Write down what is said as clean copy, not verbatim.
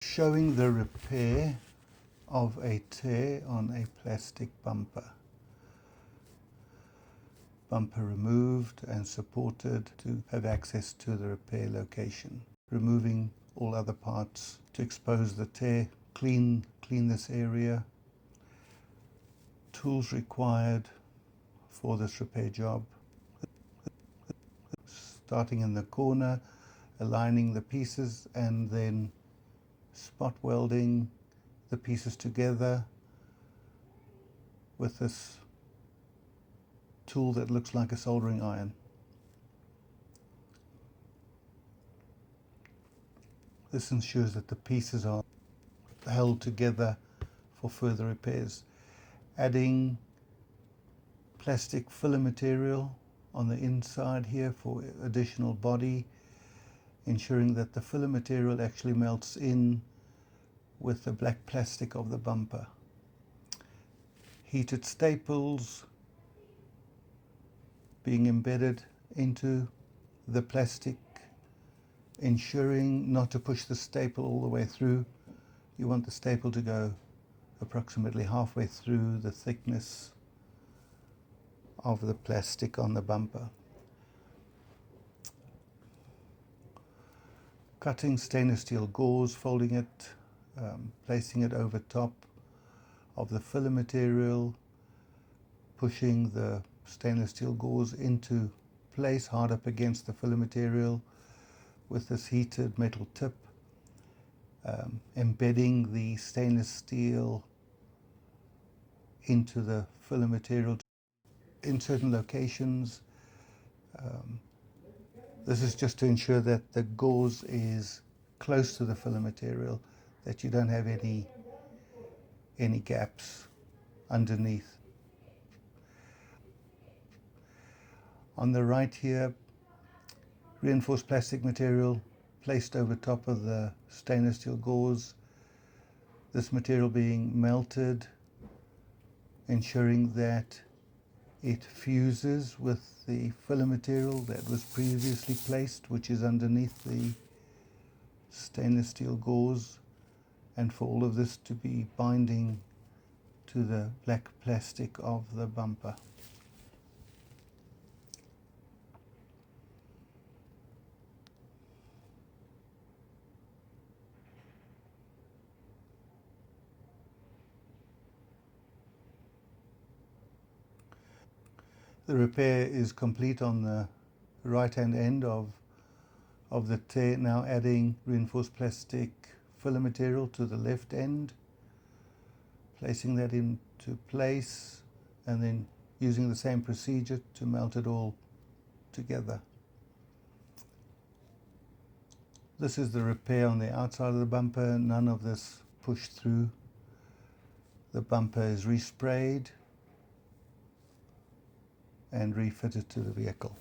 Showing the repair of a tear on a plastic bumper. Bumper removed and supported to have access to the repair location. Removing all other parts to expose the tear, clean this area. Tools required for this repair job. Starting in the corner, aligning the pieces and then spot welding the pieces together with this tool that looks like a soldering iron. This ensures that the pieces are held together for further repairs. Adding plastic filler material on the inside here for additional body, ensuring that the filler material actually melts in with the black plastic of the bumper. Heated staples being embedded into the plastic, ensuring not to push the staple all the way through. You want the staple to go approximately halfway through the thickness of the plastic on the bumper. Cutting stainless steel gauze, folding it, placing it over top of the filler material, pushing the stainless steel gauze into place hard up against the filler material with this heated metal tip, embedding the stainless steel into the filler material in certain locations. This is just to ensure that the gauze is close to the filler material, that you don't have any gaps underneath. On the right here, reinforced plastic material placed over top of the stainless steel gauze. This material being melted, ensuring that it fuses with the filler material that was previously placed, which is underneath the stainless steel gauze, and for all of this to be binding to the black plastic of the bumper. The repair is complete on the right-hand end of the tear, now adding reinforced plastic filler material to the left end, placing that into place, and then using the same procedure to melt it all together. This is the repair on the outside of the bumper, none of this pushed through. The bumper is resprayed and refitted to the vehicle.